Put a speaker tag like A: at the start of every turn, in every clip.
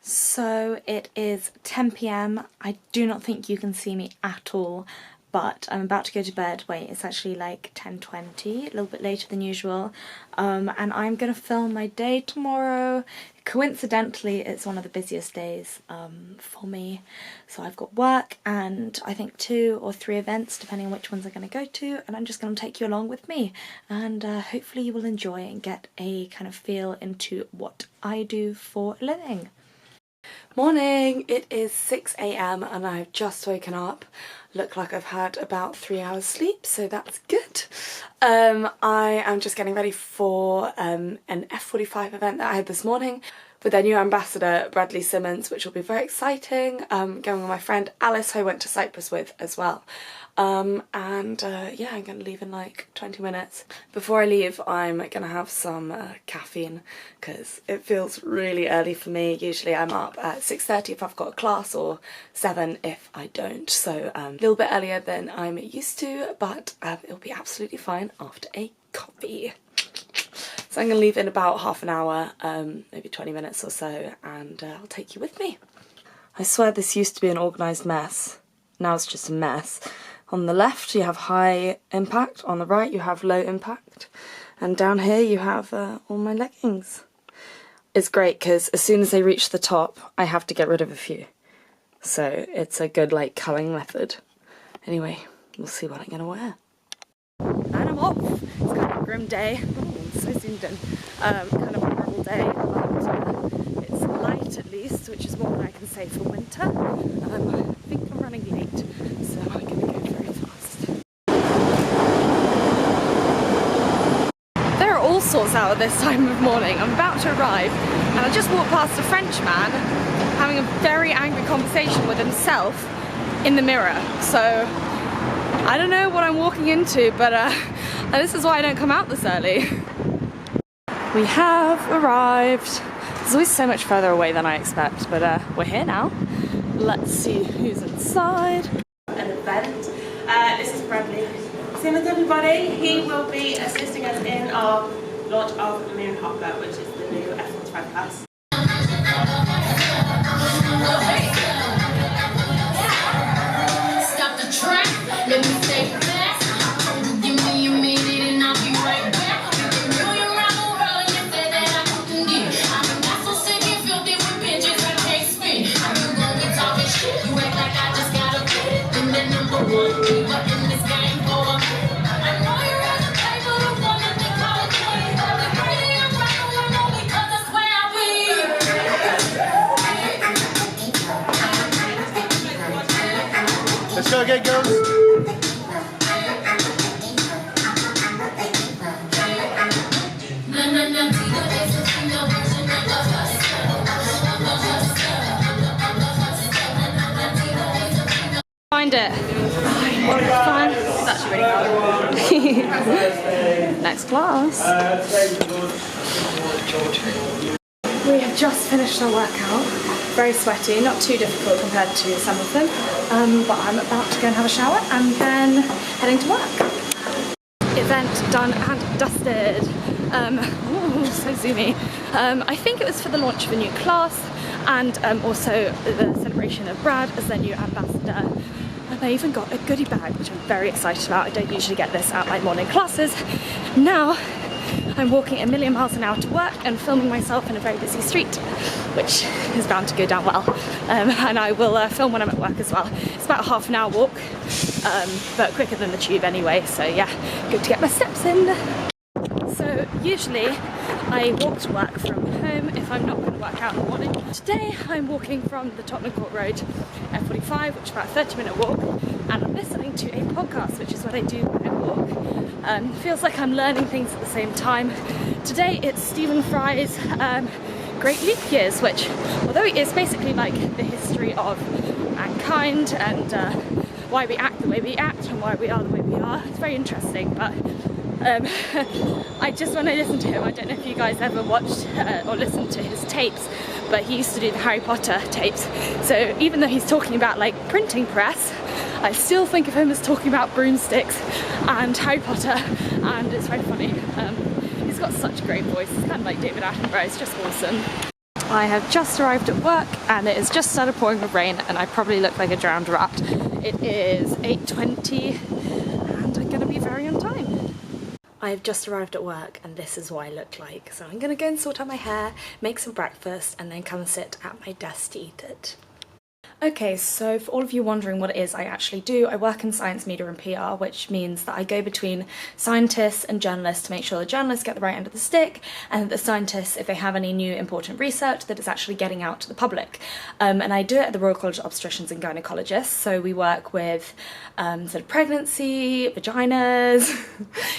A: So it is 10 p.m. I do not think you can see me at all, but I'm about to go to bed. Wait, it's actually like 10:20, a little bit later than usual. And I'm gonna film my day tomorrow. Coincidentally, it's one of the busiest days for me. So I've got work and I think 2 or 3 events, depending on which ones I'm gonna go to, and I'm just gonna take you along with me. And hopefully you will enjoy and get a kind of feel into what I do for a living. Morning! It is 6 a.m. and I've just woken up. Look like I've had about 3 hours sleep, so that's good. I am just getting ready for an F45 event that I had this morning with their new ambassador Bradley Simmons, which will be very exciting. Going with my friend Alice, who I went to Cyprus with as well. Yeah, I'm going to leave in like 20 minutes. Before I leave, I'm going to have some caffeine because it feels really early for me. Usually I'm up at 6:30 if I've got a class, or 7 if I don't. So a little bit earlier than I'm used to, but it'll be absolutely fine after a coffee. So I'm going to leave in about half an hour, maybe 20 minutes or so, and I'll take you with me. I swear this used to be an organised mess. Now it's just a mess. On the left you have high impact, on the right you have low impact, and down here you have all my leggings. It's great because as soon as they reach the top I have to get rid of a few. So it's a good like culling method. Anyway, we'll see what I'm going to wear. And I'm off! It's kind of a grim day. Oh, it's so zoomed in. Kind of a horrible day, but it's light at least, which is more than I can say for winter. I think I'm running late, so I'm going to go very fast. There are all sorts out at this time of morning. I'm about to arrive, and I just walked past a French man having a very angry conversation with himself in the mirror. So I don't know what I'm walking into, but this is why I don't come out this early. We have arrived. It's always so much further away than I expect, but we're here now. Let's see who's inside.
B: An event. This is Bradley Simmons, everybody. He will be assisting us in our launch of the Moon Hopper, which is the new F45 class.
C: Stop the track, let me stay fast. Give me a minute and I'll be right back. You can around the world and you say that I couldn't get. I'm not so sick and filthy with bitches I can't spin. I'm gonna be talking shit. You act like I just got a bit. And the number one diva in this game for a minute. I know you're at the table, the one that they call a queen. But the crazy and right away, no, because that's where I be.
D: Let's go again, girls.
A: Find it. Fine. It's actually really hard. Next class. We have just finished our workout. Very sweaty, not too difficult compared to some of them. But I'm about to go and have a shower and then heading to work. Event done and dusted. Ooh, so zoomy. I think it was for the launch of a new class, and also the celebration of Brad as their new ambassador. And they even got a goodie bag, which I'm very excited about. I don't usually get this at my morning classes. Now I'm walking a million miles an hour to work and filming myself in a very busy street, which is bound to go down well. And I will film when I'm at work as well. It's about a half an hour walk, but quicker than the tube anyway, so yeah, good to get my steps in. So usually I walk to work from home if I'm not going to work out in the morning. Today I'm walking from the Tottenham Court Road F45, which is about a 30-minute walk, and I'm listening to a podcast, which is what I do when I walk. Feels like I'm learning things at the same time. Today it's Stephen Fry's Great Leap Years, which, although it is basically like the history of mankind and why we act the way we act and why we are the way we are, it's very interesting. But when I listen to him, I don't know if you guys ever watched or listened to his tapes, but he used to do the Harry Potter tapes. So even though he's talking about like printing press, I still think of him as talking about broomsticks and Harry Potter, and it's very funny. He's got such a great voice. It's kind of like David Attenborough. It's just awesome.
E: I have just arrived at work and it has just started pouring with rain and I probably look like a drowned rat. It is 8:20 and I'm gonna be very on time. I have just arrived at work and this is what I look like. So I'm gonna go and sort out my hair, make some breakfast and then come and sit at my desk to eat it. Okay, so for all of you wondering what it is I actually do, I work in science, media and PR, which means that I go between scientists and journalists to make sure the journalists get the right end of the stick and the scientists, if they have any new important research, that it's actually getting out to the public. And I do it at the Royal College of Obstetricians and Gynecologists, so we work with sort of pregnancy, vaginas.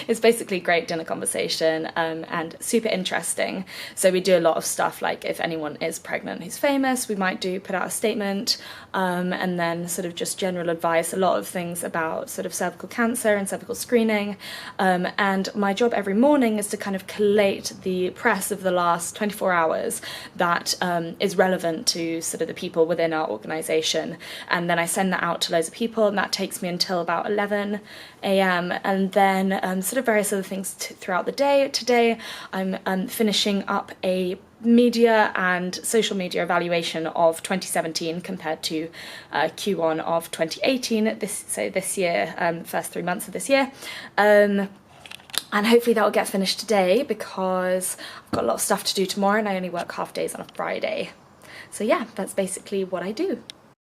E: It's basically great dinner conversation and super interesting. So we do a lot of stuff like if anyone is pregnant who's famous, we might put out a statement. And then sort of just general advice, a lot of things about sort of cervical cancer and cervical screening. And my job every morning is to kind of collate the press of the last 24 hours that is relevant to sort of the people within our organisation. And then I send that out to loads of people and that takes me until about 11 a.m. And then sort of various other things throughout the day. Today I'm finishing up a media and social media evaluation of 2017 compared to Q1 of 2018, this year, first 3 months of this year. And hopefully that will get finished today because I've got a lot of stuff to do tomorrow and I only work half days on a Friday. So yeah, that's basically what I do.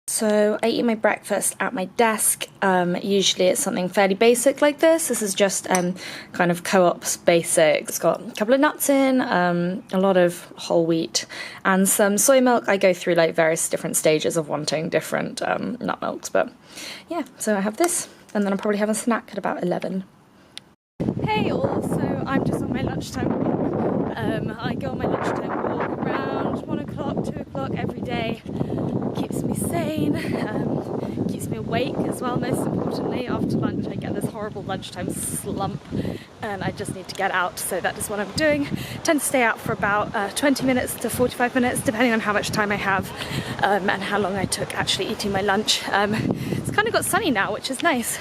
E: So I eat my breakfast at my desk. Usually it's something fairly basic like this. This is just kind of Co-op's basic. It's got a couple of nuts in, a lot of whole wheat and some soy milk. I go through like various different stages of wanting different nut milks, but yeah, so I have this and then I'll probably have a snack at about 11. Hey all, so I'm just on my lunchtime walk. I go on my lunchtime walk around 1 o'clock, 2 o'clock every day. Keeps me sane, keeps me awake as well, most importantly. After lunch I get this horrible lunchtime slump and I just need to get out, so that is what I'm doing. Tend to stay out for about 20 minutes to 45 minutes depending on how much time I have and how long I took actually eating my lunch. It's kind of got sunny now, which is nice.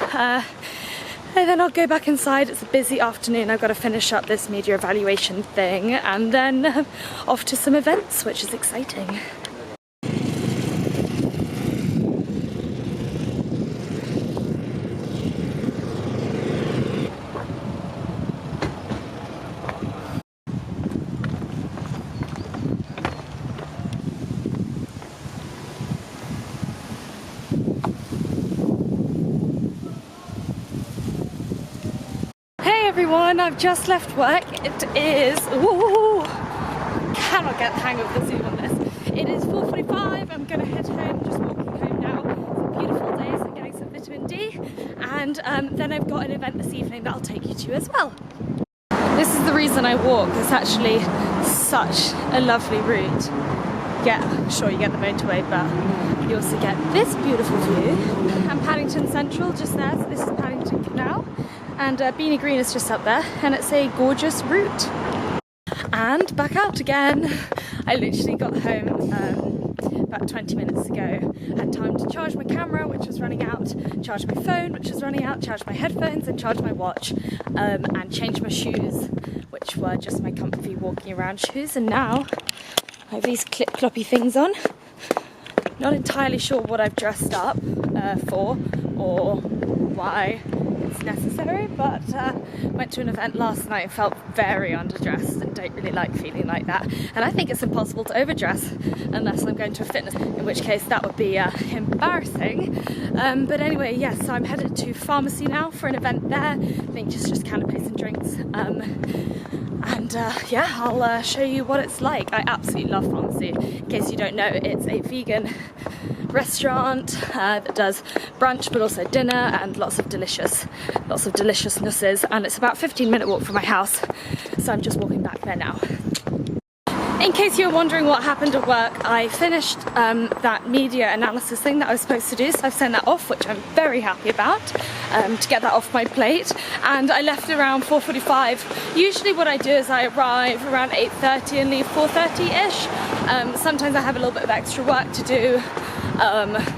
E: And then I'll go back inside. It's a busy afternoon. I've got to finish up this media evaluation thing and then off to some events, which is exciting. Everyone, I've just left work. It is, ooh, cannot get the hang of the zoom on this. It is 4:45. I'm gonna head home, just walking home now. It's a beautiful day, so I'm getting some vitamin D. And then I've got an event this evening that I'll take you to as well. This is the reason I walk. It's actually such a lovely route. Yeah, sure you get the motorway, but you also get this beautiful view. And Paddington Central just there, so this is Paddington Canal. And Beanie Green is just up there, and it's a gorgeous route. And back out again. I literally got home about 20 minutes ago. Had time to charge my camera, which was running out, charge my phone, which was running out, charge my headphones and charge my watch, and change my shoes, which were just my comfy walking around shoes. And now I have these clip-cloppy things on. Not entirely sure what I've dressed up for or why it's necessary, but went to an event last night and felt very underdressed and don't really like feeling like that. And I think it's impossible to overdress unless I'm going to a fitness, in which case that would be embarrassing. But anyway, yes, so I'm headed to pharmacy now for an event there. I think just canapes and drinks. And yeah, I'll show you what it's like. I absolutely love pharmacy. In case you don't know, it's a vegan restaurant that does brunch but also dinner and lots of deliciousnesses, and it's about a 15-minute walk from my house, so I'm just walking back there now. In case you were wondering what happened at work, I finished that media analysis thing that I was supposed to do, so I've sent that off, which I'm very happy about, to get that off my plate, and I left around 4:45. Usually what I do is I arrive around 8:30 and leave 4:30ish. Sometimes I have a little bit of extra work to do.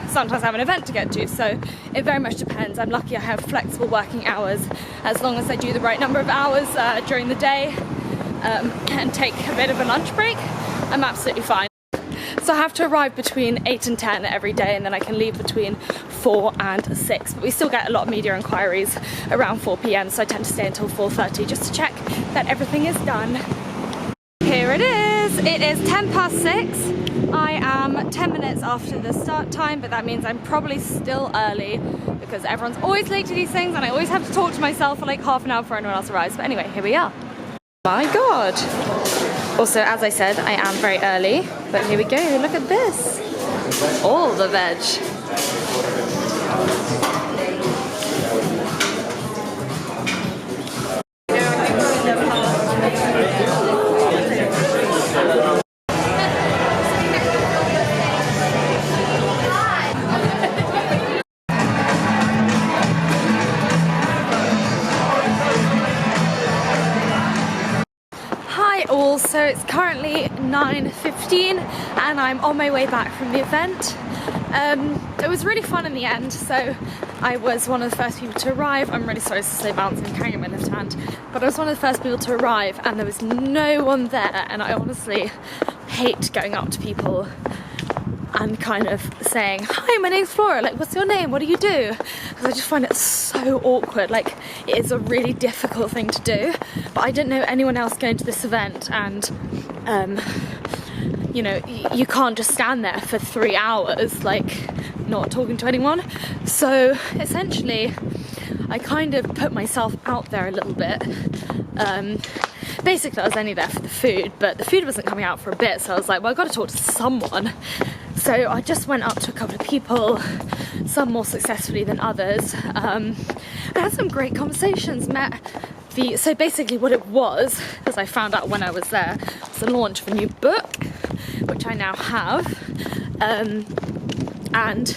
E: Sometimes I have an event to get to, so it very much depends. I'm lucky I have flexible working hours as long as I do the right number of hours during the day and take a bit of a lunch break. I'm absolutely fine. So I have to arrive between 8 and 10 every day, and then I can leave between 4 and 6. But we still get a lot of media inquiries around 4 p.m, so I tend to stay until 4:30 just to check that everything is done. Here it is. It is 6:10. I am 10 minutes after the start time, but that means I'm probably still early because everyone's always late to these things and I always have to talk to myself for like half an hour before anyone else arrives. But anyway, here we are. My God. Also, as I said, I am very early, but here we go. Look at this. All the veg. So it's currently 9:15 and I'm on my way back from the event. It was really fun in the end, so I was one of the first people to arrive. I'm really sorry to say bouncing and carrying my left hand, but I was one of the first people to arrive and there was no one there, and I honestly hate going up to people and kind of saying, hi, my name's Flora, like, what's your name, what do you do? Because I just find it so awkward. Like, it is a really difficult thing to do, but I didn't know anyone else going to this event, and you know, you can't just stand there for 3 hours like not talking to anyone. So essentially I kind of put myself out there a little bit. Basically I was only there for the food, but the food wasn't coming out for a bit, so I was like, well, I've got to talk to someone. So I just went up to a couple of people, some more successfully than others. I had some great conversations, so basically what it was, as I found out when I was there, was the launch of a new book, which I now have, and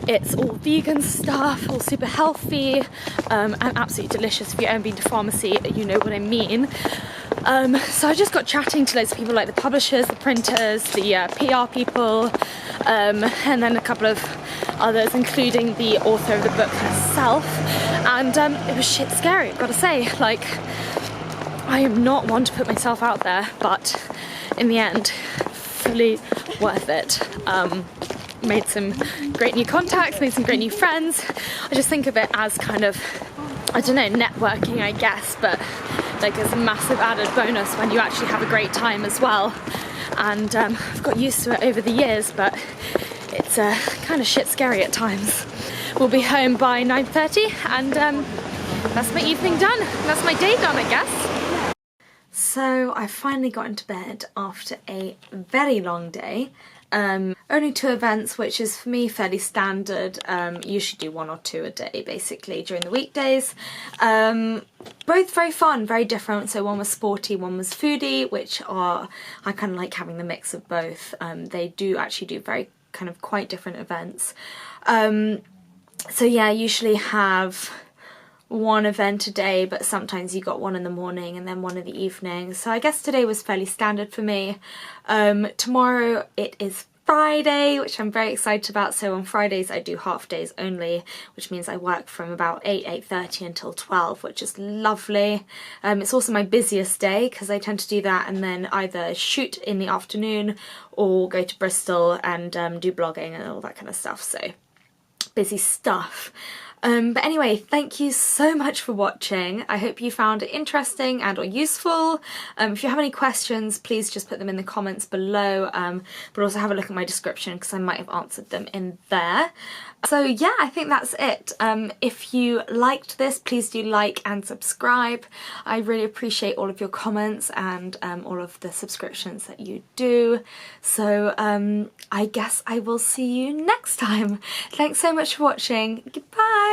E: it's all vegan stuff, all super healthy, and absolutely delicious. If you've ever been to pharmacy, you know what I mean. So I just got chatting to loads of people, like the publishers, the printers, the PR people, and then a couple of others, including the author of the book herself. And it was shit scary, I've got to say. Like, I am not one to put myself out there, but in the end, fully worth it. Made some great new contacts, made some great new friends. I just think of it as kind of, I don't know, networking, I guess, but like as a massive added bonus when you actually have a great time as well. And I've got used to it over the years, but it's kind of shit scary at times. We'll be home by 9:30, and that's my evening done. That's my day done, I guess. So I finally got into bed after a very long day. Only 2 events, which is for me fairly standard. Usually do 1 or 2 a day basically during the weekdays. Both very fun, very different. So one was sporty, one was foodie, which I kind of like having the mix of both. They do actually do very kind of quite different events. So yeah, I usually have 1 event a day, but sometimes you got 1 in the morning and then 1 in the evening. So I guess today was fairly standard for me. Tomorrow it is Friday, which I'm very excited about. So on Fridays I do half days only, which means I work from about 8:30 until 12, which is lovely. It's also my busiest day because I tend to do that and then either shoot in the afternoon or go to Bristol and do blogging and all that kind of stuff. So busy stuff. But anyway, thank you so much for watching. I hope you found it interesting and or useful. If you have any questions, please just put them in the comments below, but also have a look at my description because I might have answered them in there. So yeah, I think that's it. If you liked this, please do like and subscribe. I really appreciate all of your comments and all of the subscriptions that you do. So I guess I will see you next time. Thanks so much for watching. Goodbye.